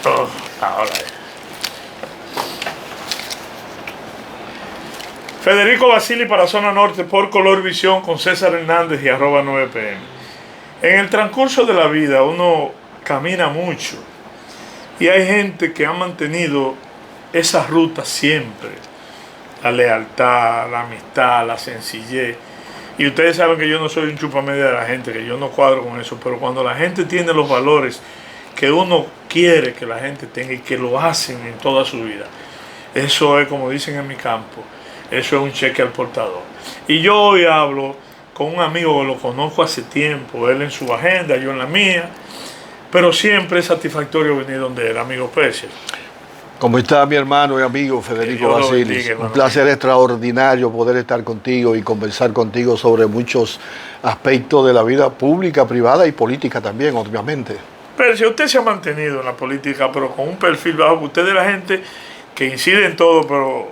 Oh, ahora. Federico Basili para Zona Norte por Color Visión con César Hernández y @9pm. En el transcurso de la vida uno camina mucho y hay gente que ha mantenido esa ruta siempre. La lealtad, la amistad, la sencillez. Y ustedes saben que yo no soy un chupamedia de la gente, que yo no cuadro con eso, pero cuando la gente tiene los valores que uno quiere que la gente tenga y que lo hacen en toda su vida, eso es, como dicen en mi campo, eso es un cheque al portador. Y yo hoy hablo con un amigo que lo conozco hace tiempo, él en su agenda, yo en la mía, pero siempre es satisfactorio venir donde el amigo Pecia. ¿Cómo está mi hermano y amigo Federico Basili? Un placer extraordinario poder estar contigo y conversar contigo sobre muchos aspectos de la vida pública, privada y política también, obviamente. Pero si usted se ha mantenido en la política, pero con un perfil bajo, usted es la gente que incide en todo, pero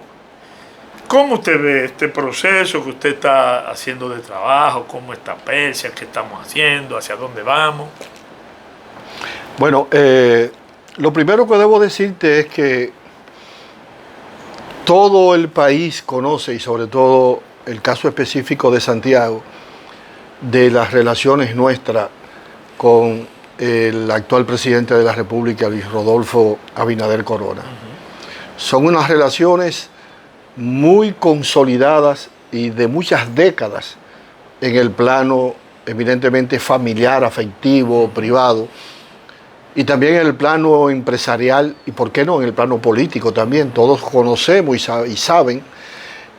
¿cómo usted ve este proceso que usted está haciendo de trabajo? ¿Cómo está Persia? ¿Qué estamos haciendo? ¿Hacia dónde vamos? Bueno, lo primero que debo decirte es que todo el país conoce, y sobre todo el caso específico de Santiago, de las relaciones nuestras con el actual presidente de la República, Luis Rodolfo Abinader Corona. Son unas relaciones muy consolidadas y de muchas décadas en el plano evidentemente familiar, afectivo, privado, y también en el plano empresarial y, ¿por qué no?, en el plano político también. Todos conocemos y saben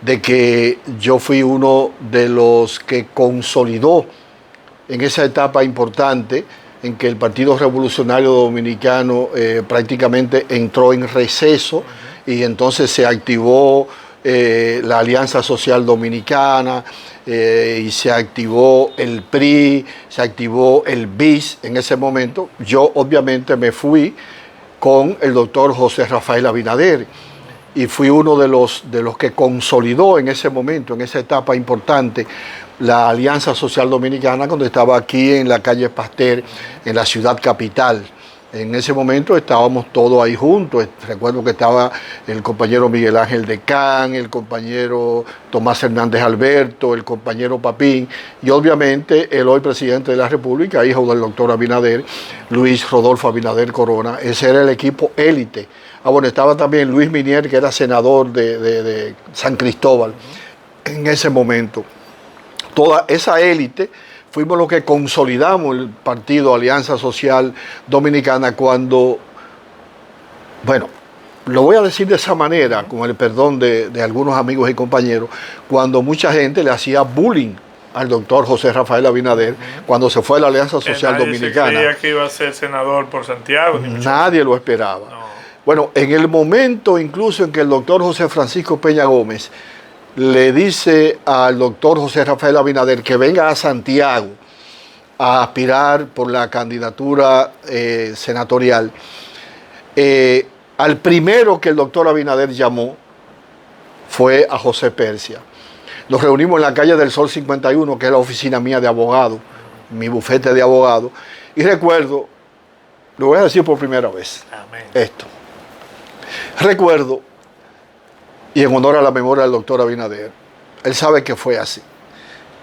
de que yo fui uno de los que consolidó en esa etapa importante en que el Partido Revolucionario Dominicano prácticamente entró en receso y entonces se activó la Alianza Social Dominicana, y se activó el PRI, se activó el BIS en ese momento. Yo obviamente me fui con el doctor José Rafael Abinader y fui uno de los que consolidó en ese momento, en esa etapa importante, la Alianza Social Dominicana, cuando estaba aquí en la calle Pasteur, en la ciudad capital. En ese momento estábamos todos ahí juntos. Recuerdo que estaba el compañero Miguel Ángel Decán, el compañero Tomás Hernández Alberto, el compañero Papín y obviamente el hoy presidente de la República, hijo del doctor Abinader, Luis Rodolfo Abinader Corona. Ese era el equipo élite. Bueno, estaba también Luis Minier, que era senador de San Cristóbal en ese momento. Toda esa élite fuimos los que consolidamos el partido Alianza Social Dominicana cuando, bueno, lo voy a decir de esa manera, con el perdón de algunos amigos y compañeros, cuando mucha gente le hacía bullying al doctor José Rafael Abinader cuando se fue a la Alianza Social Dominicana. Nadie se creía que iba a ser senador por Santiago. Nadie lo esperaba. No. Bueno, en el momento incluso en que el doctor José Francisco Peña Gómez le dice al doctor José Rafael Abinader que venga a Santiago a aspirar por la candidatura senatorial, al primero que el doctor Abinader llamó fue a José Persia. Nos reunimos en la calle del Sol 51, que es la oficina mía de abogado, mi bufete de abogado, y recuerdo, lo voy a decir por primera vez, Amén. Esto. Recuerdo, y en honor a la memoria del doctor Abinader, él sabe que fue así,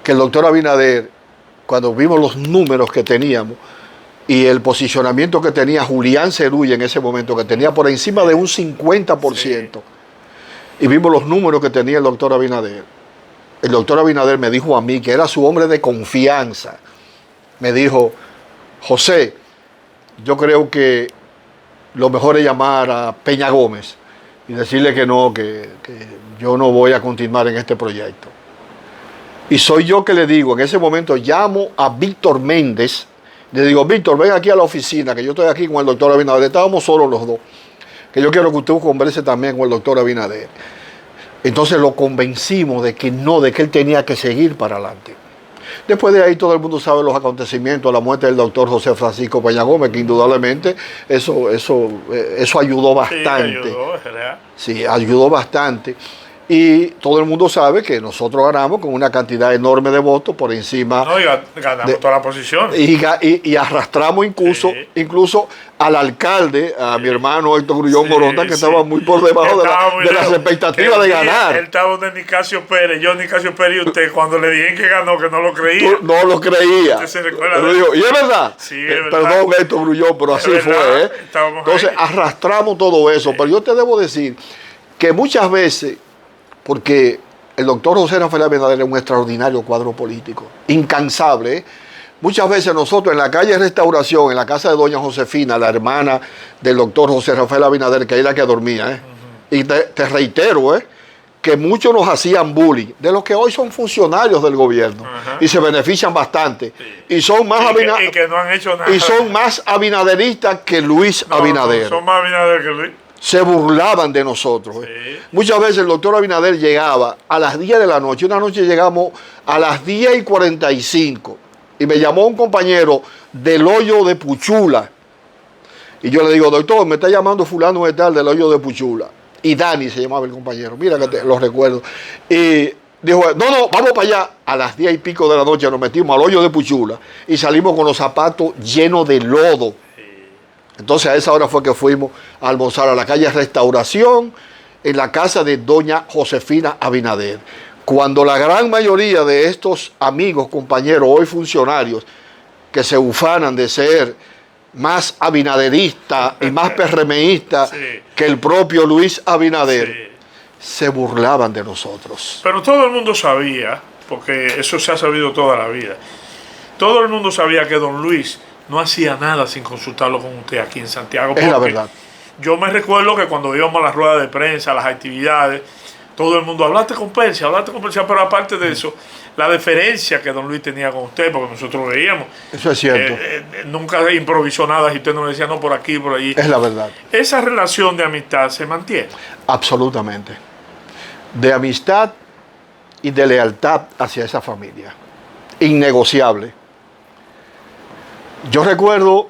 que el doctor Abinader, cuando vimos los números que teníamos y el posicionamiento que tenía Julián Cerulla en ese momento, que tenía por encima de un 50%, sí, y vimos los números que tenía el doctor Abinader me dijo a mí, que era su hombre de confianza, me dijo: José, yo creo que lo mejor es llamar a Peña Gómez y decirle que no, que yo no voy a continuar en este proyecto. Y soy yo que le digo, en ese momento llamo a Víctor Méndez, le digo: Víctor, ven aquí a la oficina, que yo estoy aquí con el doctor Abinader, estábamos solos los dos, que yo quiero que usted converse también con el doctor Abinader. Entonces lo convencimos de que no, de que él tenía que seguir para adelante. Después de ahí todo el mundo sabe los acontecimientos, la muerte del doctor José Francisco Peña Gómez, que indudablemente eso ayudó bastante. Sí, ayudó, ¿verdad? Sí, ayudó bastante. Y todo el mundo sabe que nosotros ganamos con una cantidad enorme de votos por encima. No, y ganamos todas las posiciones. Y arrastramos incluso al alcalde, a mi hermano Héctor Grullón Moronta, que estaba muy por debajo de las expectativas de ganar. Él estaba de Nicasio Pérez, Nicasio Pérez, y usted cuando le dije que ganó, que no lo creía. No lo creía. Usted se recuerda y es verdad. Sí, es verdad. Perdón, Héctor Grullón, pero así fue. Entonces arrastramos todo eso. Pero yo te debo decir que muchas veces, porque el doctor José Rafael Abinader es un extraordinario cuadro político, incansable. Muchas veces nosotros en la calle Restauración, en la casa de doña Josefina, la hermana del doctor José Rafael Abinader, que era la que dormía, y te reitero, que muchos nos hacían bullying, de los que hoy son funcionarios del gobierno, y se benefician bastante, y son más y que no han hecho nada. Y son más abinaderistas que Luis Abinader. No, son más Abinader que Luis. Se burlaban de nosotros. Sí. Muchas veces el doctor Abinader llegaba a las 10 de la noche. Una noche llegamos a las 10:45 y me llamó un compañero del hoyo de Puchula. Y yo le digo, doctor, me está llamando fulano de tal del hoyo de Puchula. Y Dani se llamaba el compañero. Mira que lo recuerdo. Y dijo, no, vamos para allá. A las 10 y pico de la noche nos metimos al hoyo de Puchula y salimos con los zapatos llenos de lodo. Entonces a esa hora fue que fuimos a almorzar a la calle Restauración, en la casa de doña Josefina Abinader. Cuando la gran mayoría de estos amigos, compañeros, hoy funcionarios, que se ufanan de ser más abinaderistas y más PRMistas que el propio Luis Abinader, se burlaban de nosotros. Pero todo el mundo sabía, porque eso se ha sabido toda la vida, todo el mundo sabía que don Luis no hacía nada sin consultarlo con usted aquí en Santiago. Es la verdad. Yo me recuerdo que cuando íbamos a las ruedas de prensa, a las actividades, todo el mundo, hablaste con Persia, pero aparte de eso, la deferencia que don Luis tenía con usted, porque nosotros veíamos. Eso es cierto. Nunca improvisó nada y usted no le decía, no, por aquí, por allí. Es la verdad. Esa relación de amistad se mantiene. Absolutamente. De amistad y de lealtad hacia esa familia. Innegociable. Yo recuerdo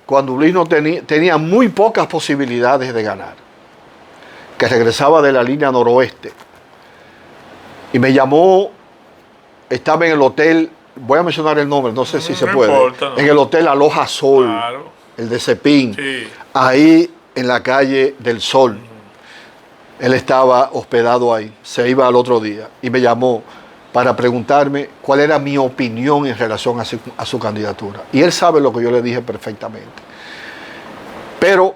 cuando Luis no tenía muy pocas posibilidades de ganar, que regresaba de la línea noroeste y me llamó, estaba en el hotel, voy a mencionar el nombre, no sé si se puede, importa, no. En el hotel Aloha Sol, claro. El de Cepín, Sí. Ahí en la calle del Sol. Él estaba hospedado ahí, se iba al otro día y me llamó para preguntarme cuál era mi opinión en relación a su candidatura. Y él sabe lo que yo le dije perfectamente. Pero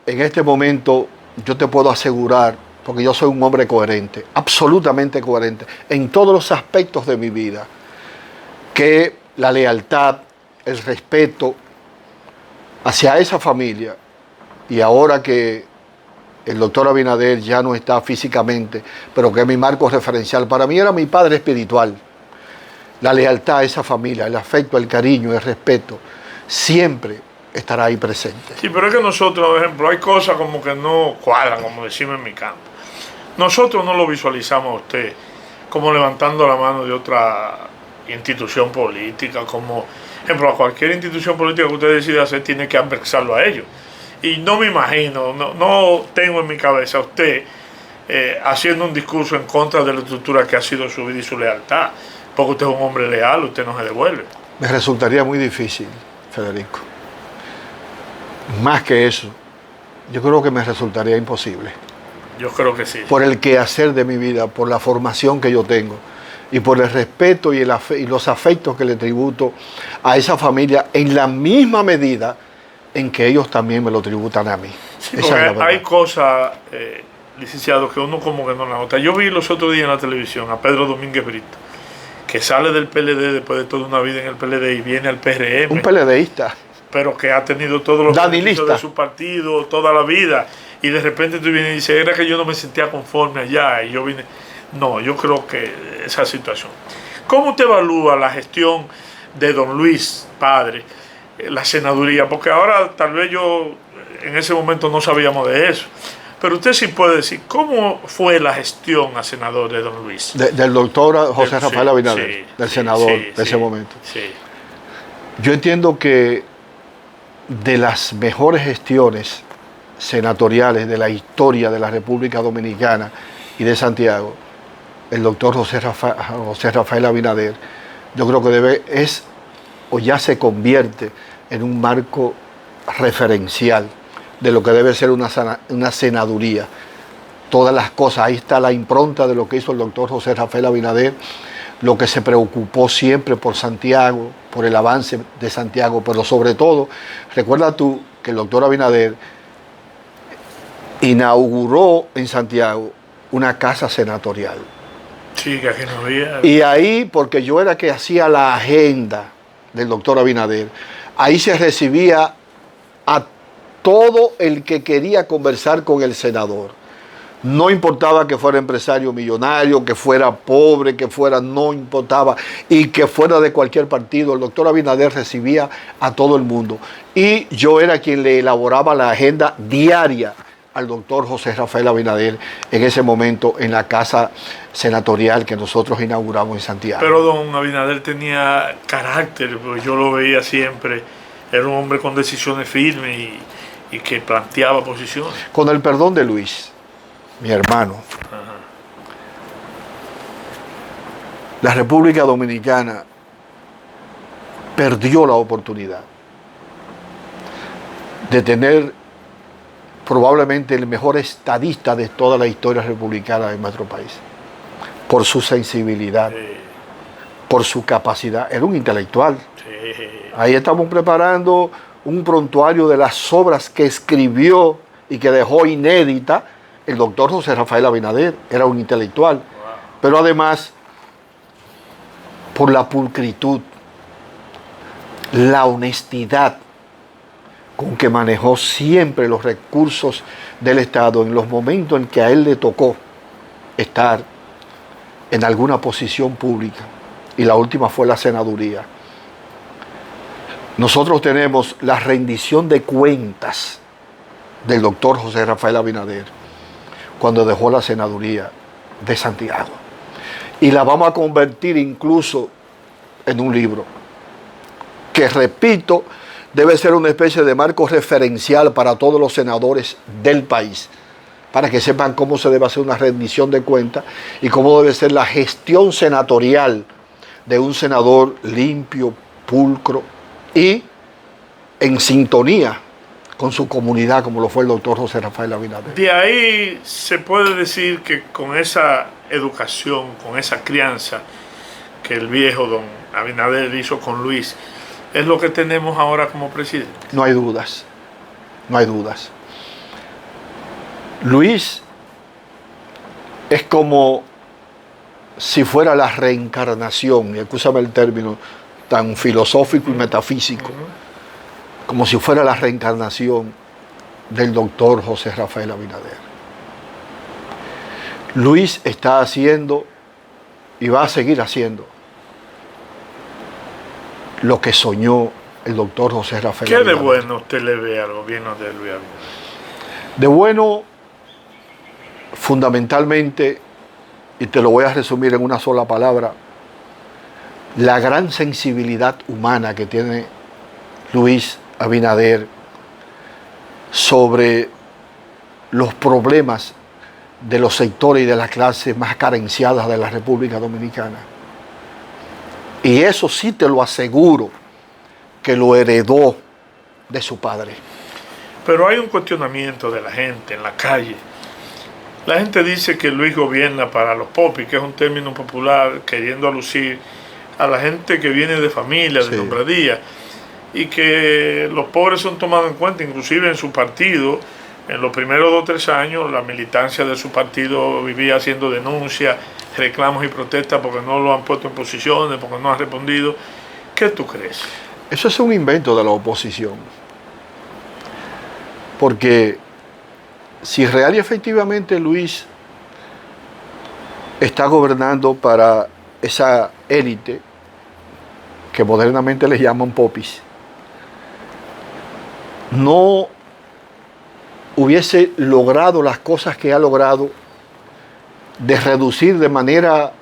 en este momento yo te puedo asegurar, porque yo soy un hombre coherente, absolutamente coherente, en todos los aspectos de mi vida, que la lealtad, el respeto hacia esa familia, y ahora que el doctor Abinader ya no está físicamente, pero que es mi marco referencial. Para mí era mi padre espiritual. La lealtad a esa familia, el afecto, el cariño, el respeto, siempre estará ahí presente. Sí, pero es que nosotros, por ejemplo, hay cosas como que no cuadran, como decimos en mi campo. Nosotros no lo visualizamos a usted como levantando la mano de otra institución política, como, por ejemplo, a cualquier institución política que usted decida hacer, tiene que anexarlo a ellos. Y no me imagino, no tengo en mi cabeza a usted haciendo un discurso en contra de la estructura que ha sido su vida y su lealtad, porque usted es un hombre leal, usted no se devuelve. Me resultaría muy difícil, Federico. Más que eso, yo creo que me resultaría imposible. Yo creo que sí. Por el quehacer de mi vida, por la formación que yo tengo y por el respeto y los afectos que le tributo a esa familia en la misma medida en que ellos también me lo tributan a mí. Sí, porque hay cosas, licenciado, que uno como que no la nota. Yo vi los otros días en la televisión a Pedro Domínguez Brito, que sale del PLD después de toda una vida en el PLD y viene al PRM. Un PLDista. Pero que ha tenido todos los beneficios de su partido toda la vida. Y de repente tú vienes y dices, era que yo no me sentía conforme allá. Y yo vine. No, yo creo que esa situación. ¿Cómo te evalúa la gestión de don Luis, padre, la senaduría? Porque ahora tal vez yo en ese momento no sabíamos de eso. Pero usted sí puede decir, ¿cómo fue la gestión a senador de don Luis? Del doctor José Rafael Abinader, del senador de ese momento. Sí. Yo entiendo que de las mejores gestiones senatoriales de la historia de la República Dominicana y de Santiago, el doctor José Rafael Abinader, yo creo que o ya se convierte en un marco referencial de lo que debe ser una senaduría. Todas las cosas, ahí está la impronta de lo que hizo el doctor José Rafael Abinader, lo que se preocupó siempre por Santiago, por el avance de Santiago, pero sobre todo, recuerda tú que el doctor Abinader inauguró en Santiago una casa senatorial. Sí, que aquí no había. Y ahí, porque yo era que hacía la agenda del doctor Abinader, ahí se recibía a todo el que quería conversar con el senador. No importaba que fuera empresario millonario, que fuera pobre, no importaba, y que fuera de cualquier partido. El doctor Abinader recibía a todo el mundo. Y yo era quien le elaboraba la agenda diaria al doctor José Rafael Abinader en ese momento en la casa senatorial que nosotros inauguramos en Santiago. Pero don Abinader tenía carácter, pues yo lo veía siempre. Era un hombre con decisiones firmes y que planteaba posiciones. Con el perdón de Luis, mi hermano, la República Dominicana perdió la oportunidad de tener probablemente el mejor estadista de toda la historia republicana de nuestro país, por su sensibilidad, por su capacidad. Era un intelectual. Ahí estamos preparando un prontuario de las obras que escribió y que dejó inédita el doctor José Rafael Abinader. Era un intelectual, pero además por la pulcritud, la honestidad con que manejó siempre los recursos del Estado en los momentos en que a él le tocó estar en alguna posición pública, y la última fue la senaduría. Nosotros tenemos la rendición de cuentas del doctor José Rafael Abinader cuando dejó la senaduría de Santiago, y la vamos a convertir incluso en un libro que, repito, debe ser una especie de marco referencial para todos los senadores del país, para que sepan cómo se debe hacer una rendición de cuentas y cómo debe ser la gestión senatorial de un senador limpio, pulcro y en sintonía con su comunidad, como lo fue el doctor José Rafael Abinader. De ahí se puede decir que con esa educación, con esa crianza que el viejo don Abinader hizo con Luis, es lo que tenemos ahora como presidente. No hay dudas, no hay dudas. Luis es como si fuera la reencarnación, y escúchame el término tan filosófico y metafísico, como si fuera la reencarnación del doctor José Rafael Abinader. Luis está haciendo y va a seguir haciendo lo que soñó el doctor José Rafael Abinader. ¿Qué de bueno usted le ve al gobierno de Luis Abinader? De bueno, fundamentalmente, y te lo voy a resumir en una sola palabra, la gran sensibilidad humana que tiene Luis Abinader sobre los problemas de los sectores y de las clases más carenciadas de la República Dominicana. Y eso sí te lo aseguro que lo heredó de su padre. Pero hay un cuestionamiento de la gente en la calle. La gente dice que Luis gobierna para los popis, que es un término popular queriendo alucir a la gente que viene de familia, de nombradía, y que los pobres son tomados en cuenta, inclusive en su partido. En los primeros 2 o 3 años, la militancia de su partido vivía haciendo denuncias, reclamos y protestas porque no lo han puesto en posiciones, porque no han respondido. ¿Qué tú crees? Eso es un invento de la oposición. Porque si real y efectivamente Luis está gobernando para esa élite que modernamente le llaman popis, no hubiese logrado las cosas que ha logrado de reducir de manera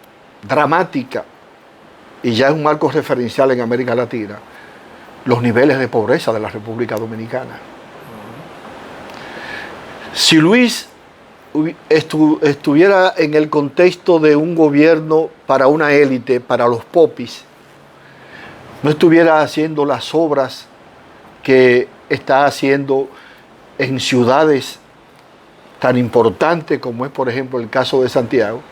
dramática, y ya es un marco referencial en América Latina, los niveles de pobreza de la República Dominicana. Si Luis estuviera en el contexto de un gobierno para una élite, para los popis, no estuviera haciendo las obras que está haciendo en ciudades tan importantes como es, por ejemplo, el caso de Santiago,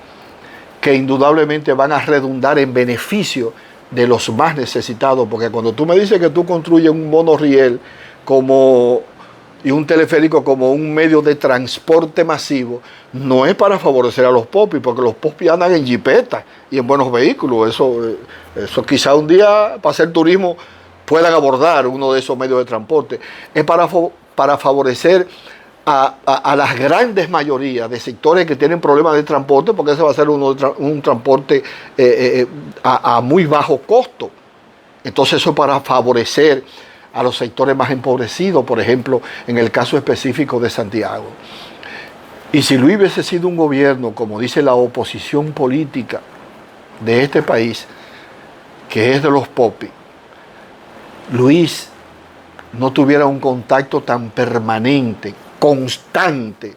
que indudablemente van a redundar en beneficio de los más necesitados, porque cuando tú me dices que tú construyes un monorriel y un teleférico como un medio de transporte masivo, no es para favorecer a los popis, porque los popis andan en jipetas y en buenos vehículos. Eso quizá un día para hacer turismo puedan abordar uno de esos medios de transporte. Es para favorecer a las grandes mayorías de sectores que tienen problemas de transporte, porque ese va a ser un transporte a muy bajo costo. Entonces eso es para favorecer a los sectores más empobrecidos, por ejemplo, en el caso específico de Santiago. Y si Luis hubiese sido un gobierno, como dice la oposición política de este país, que es de los popis, Luis no tuviera un contacto tan permanente, constante,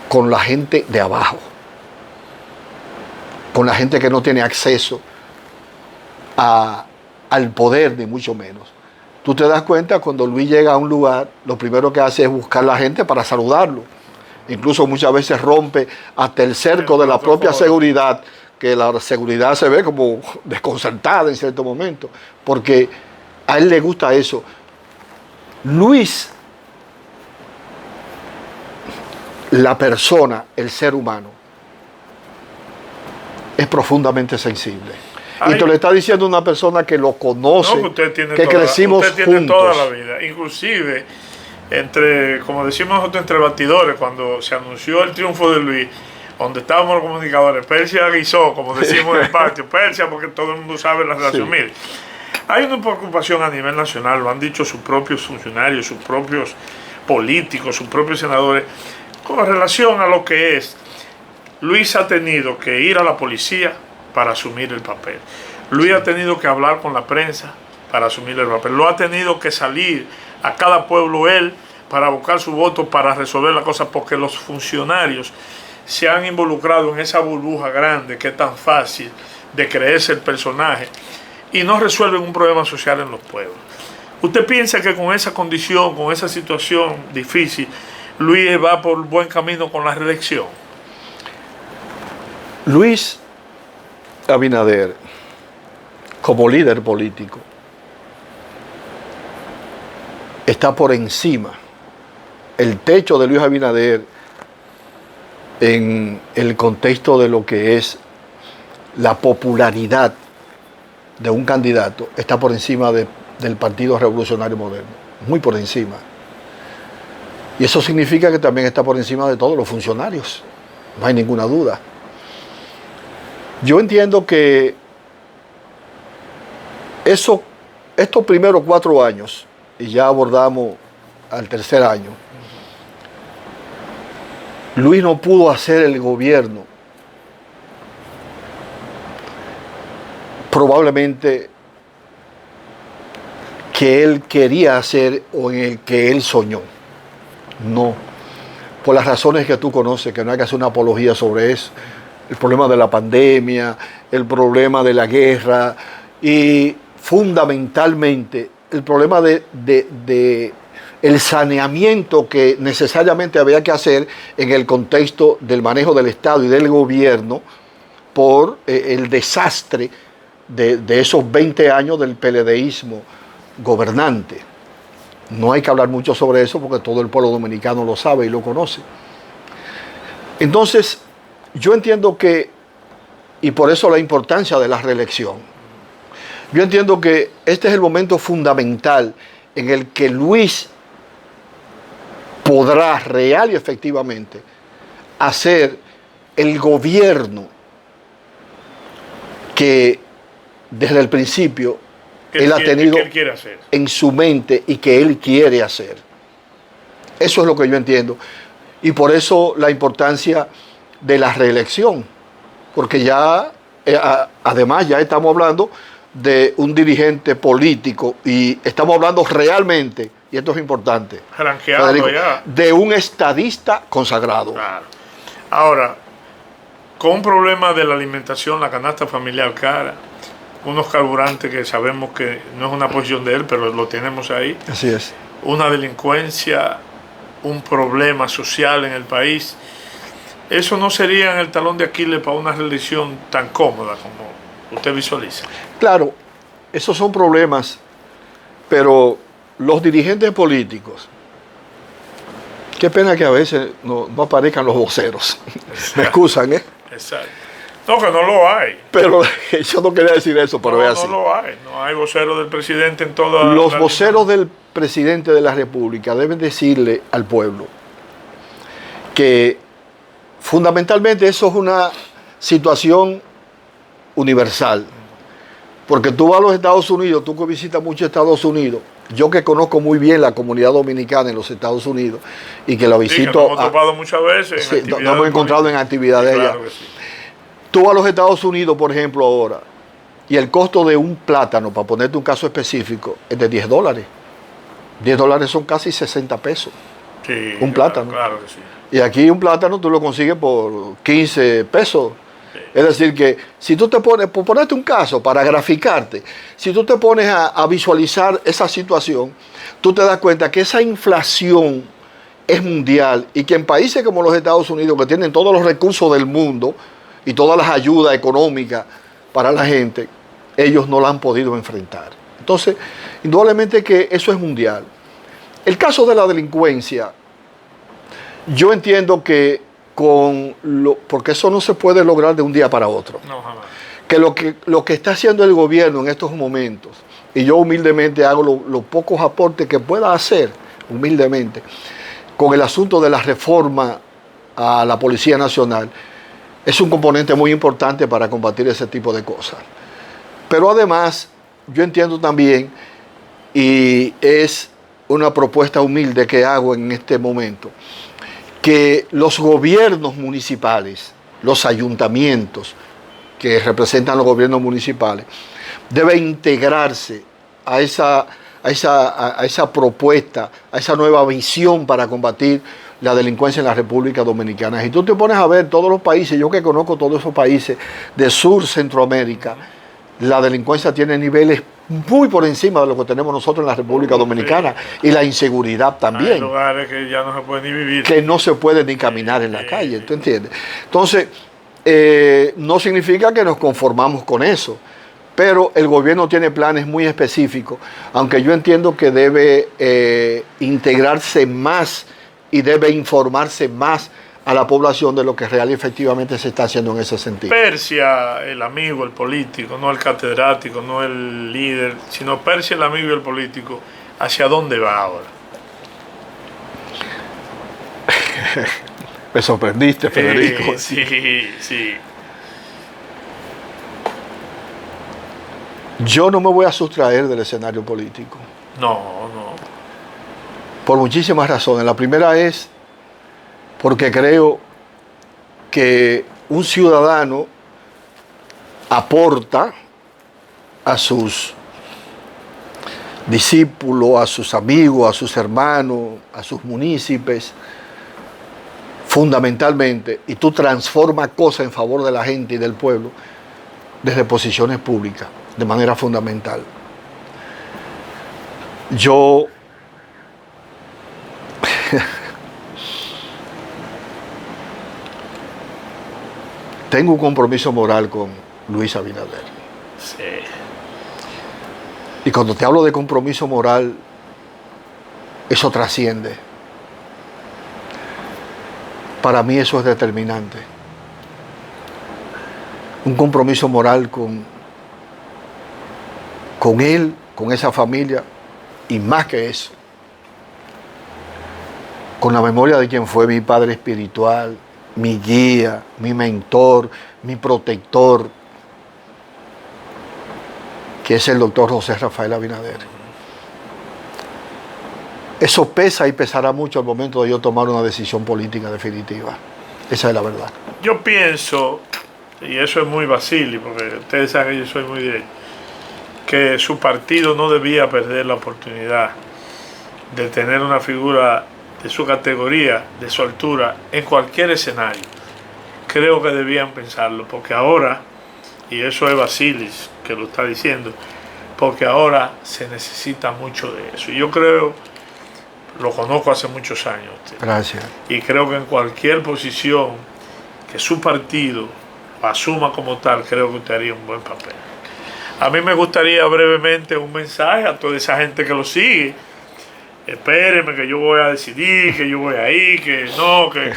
con la gente de abajo, con la gente que no tiene acceso al poder, ni mucho menos. Tú te das cuenta cuando Luis llega a un lugar, lo primero que hace es buscar a la gente para saludarlo. Incluso muchas veces rompe hasta el cerco de la propia seguridad, que la seguridad se ve como desconcertada en cierto momento, porque a él le gusta eso. Luis, la persona, el ser humano, es profundamente sensible. Y te lo está diciendo una persona que lo conoce, no, que crecimos usted tiene juntos. Toda la vida, inclusive como decimos nosotros, entre batidores, cuando se anunció el triunfo de Luis, donde estábamos los comunicadores, Persia guisó, como decimos en el patio, Persia, porque todo el mundo sabe la relación. Sí. Mire, hay una preocupación a nivel nacional, lo han dicho sus propios funcionarios, sus propios políticos, sus propios senadores, con relación a lo que es. Luis ha tenido que ir a la policía para asumir el papel. Luis ha tenido que hablar con la prensa para asumir el papel. Lo ha tenido que salir a cada pueblo él para buscar su voto, para resolver la cosa, porque los funcionarios se han involucrado en esa burbuja grande que es tan fácil de creerse el personaje y no resuelven un problema social en los pueblos. ¿Usted piensa que con esa condición, con esa situación difícil, Luis va por buen camino con la reelección? Luis Abinader, como líder político, está por encima. El techo de Luis Abinader en el contexto de lo que es la popularidad de un candidato está por encima del Partido Revolucionario Moderno, muy por encima. Y eso significa que también está por encima de todos los funcionarios, no hay ninguna duda. Yo entiendo que estos primeros 4 años, y ya abordamos al tercer año, Luis no pudo hacer el gobierno probablemente que él quería hacer o en el que él soñó. No, por las razones que tú conoces, que no hay que hacer una apología sobre eso. El problema de la pandemia, el problema de la guerra y fundamentalmente el problema de el saneamiento que necesariamente había que hacer en el contexto del manejo del Estado y del gobierno por el desastre de esos 20 años del PLDismo gobernante. No hay que hablar mucho sobre eso porque todo el pueblo dominicano lo sabe y lo conoce. Entonces, yo entiendo que, y por eso la importancia de la reelección, yo entiendo que este es el momento fundamental en el que Luis podrá real y efectivamente hacer el gobierno que desde el principio él ha tenido en su mente y que él quiere hacer. Eso es lo que yo entiendo. Y por eso la importancia de la reelección, porque ya, además ya estamos hablando de un dirigente político y estamos hablando realmente y esto es importante, Ranqueado Federico, ya. de un estadista consagrado. Claro. Ahora, con un problema de la alimentación, la canasta familiar cara, unos carburantes que sabemos que no es una posición de él, pero lo tenemos ahí, Así es. una delincuencia, un problema social en el país, eso no sería en el talón de Aquiles para una reelección tan cómoda como usted visualiza. Claro, esos son problemas, pero los dirigentes políticos, qué pena que a veces no aparezcan los voceros. Me excusan, ¿eh? Exacto. No, que no lo hay. Pero yo no quería decir eso, pero No, es así. no lo hay. No hay vocero del presidente en toda Los la voceros del presidente de la República deben decirle al pueblo que fundamentalmente eso es una situación universal. Porque tú vas a los Estados Unidos, tú que visitas mucho Estados Unidos, yo que conozco muy bien la comunidad dominicana en los Estados Unidos y que la Sí, que visito... nos hemos topado muchas veces. Sí, nos hemos encontrado en actividades allá. Claro que sí. Tú vas a los Estados Unidos, por ejemplo, ahora, y el costo de un plátano, para ponerte un caso específico, es de $10. $10 son casi 60 pesos. Sí, Un plátano. Claro que sí. Y aquí un plátano tú lo consigues por 15 pesos. Sí. Es decir, que si tú te pones, por ponerte un caso, para graficarte, si tú te pones a visualizar esa situación, tú te das cuenta que esa inflación es mundial y que en países como los Estados Unidos, que tienen todos los recursos del mundo y todas las ayudas económicas para la gente, ellos no la han podido enfrentar. Entonces, indudablemente que eso es mundial. El caso de la delincuencia, yo entiendo que porque eso no se puede lograr de un día para otro. No, jamás. Que lo que está haciendo el gobierno en estos momentos, y yo humildemente hago los pocos aportes que pueda hacer, humildemente, con el asunto de la reforma a la Policía Nacional, es un componente muy importante para combatir ese tipo de cosas. Pero además, yo entiendo también, y es una propuesta humilde que hago en este momento, que los gobiernos municipales, los ayuntamientos que representan los gobiernos municipales, deben integrarse a esa propuesta, a esa nueva visión para combatir la delincuencia en la República Dominicana. Si tú te pones a ver todos los países, yo que conozco todos esos países de Sur Centroamérica, la delincuencia tiene niveles muy por encima de lo que tenemos nosotros en la República Dominicana, y la inseguridad también. Hay lugares que ya no se puede ni vivir. Que no se puede ni caminar en la calle, ¿tú entiendes? Entonces, no significa que nos conformamos con eso, pero el gobierno tiene planes muy específicos, aunque yo entiendo que debe integrarse más y debe informarse más a la población de lo que real y efectivamente se está haciendo en ese sentido. Persia, el amigo, el político, no el catedrático, no el líder, sino Persia, el amigo y el político, ¿hacia dónde va ahora? Me sorprendiste, Federico. Sí. Yo no me voy a sustraer del escenario político. No. Por muchísimas razones. La primera es porque creo que un ciudadano aporta a sus discípulos, a sus amigos, a sus hermanos, a sus municipios, fundamentalmente, y tú transformas cosas en favor de la gente y del pueblo desde posiciones públicas, de manera fundamental. Yo tengo un compromiso moral con Luis Abinader. Sí. Y cuando te hablo de compromiso moral, eso trasciende. Para mí eso es determinante. Un compromiso moral con él, con esa familia, y más que eso, con la memoria de quien fue mi padre espiritual, mi guía, mi mentor, mi protector, que es el doctor José Rafael Abinader. Eso pesa y pesará mucho al momento de yo tomar una decisión política definitiva. Esa es la verdad. Yo pienso, y eso es muy Basili, porque ustedes saben que yo soy muy directo, que su partido no debía perder la oportunidad de tener una figura de su categoría, de su altura, en cualquier escenario. Creo que debían pensarlo, porque ahora, y eso es Basilis que lo está diciendo, porque ahora se necesita mucho de eso. Y yo creo, lo conozco hace muchos años. Gracias. Y creo que en cualquier posición que su partido lo asuma como tal, creo que usted haría un buen papel. A mí me gustaría brevemente un mensaje a toda esa gente que lo sigue. Espéreme que yo voy a decidir, que yo voy ahí, que no, que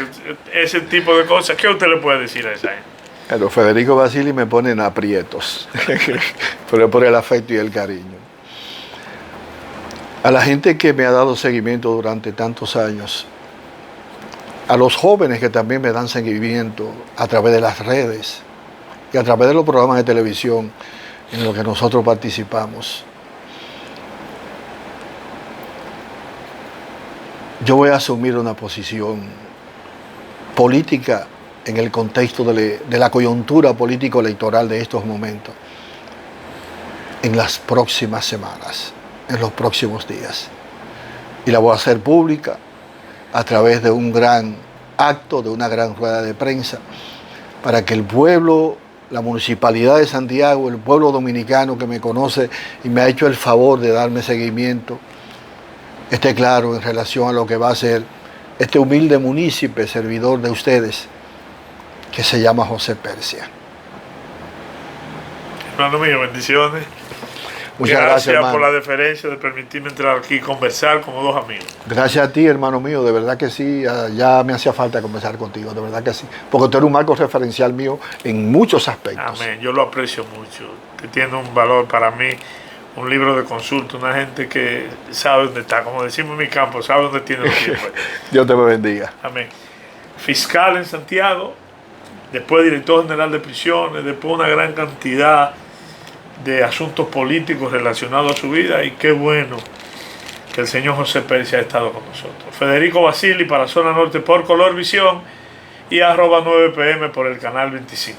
ese tipo de cosas. ¿Qué usted le puede decir a esa gente? Pero Federico Basili me pone en aprietos, pero por el afecto y el cariño. A la gente que me ha dado seguimiento durante tantos años, a los jóvenes que también me dan seguimiento a través de las redes y a través de los programas de televisión en los que nosotros participamos, yo voy a asumir una posición política en el contexto de la coyuntura político-electoral de estos momentos, en las próximas semanas, en los próximos días. Y la voy a hacer pública a través de un gran acto, de una gran rueda de prensa, para que el pueblo, la Municipalidad de Santiago, el pueblo dominicano que me conoce y me ha hecho el favor de darme seguimiento, esté claro en relación a lo que va a ser este humilde munícipe, servidor de ustedes, que se llama José Persia. Hermano mío, bendiciones. Muchas gracias, por la deferencia de permitirme entrar aquí y conversar como dos amigos. Gracias a ti, hermano mío, de verdad que sí, ya me hacía falta conversar contigo, de verdad que sí, porque tú eres un marco referencial mío en muchos aspectos. Amén, yo lo aprecio mucho, que tiene un valor para mí, un libro de consulta, una gente que sabe dónde está, como decimos en mi campo, sabe dónde tiene los pies. Dios te bendiga. Amén. Fiscal en Santiago, después director general de prisiones, después una gran cantidad de asuntos políticos relacionados a su vida, y qué bueno que el señor José Persia ha estado con nosotros. Federico Basili para Zona Norte por Color Visión y @9pm por el canal 25.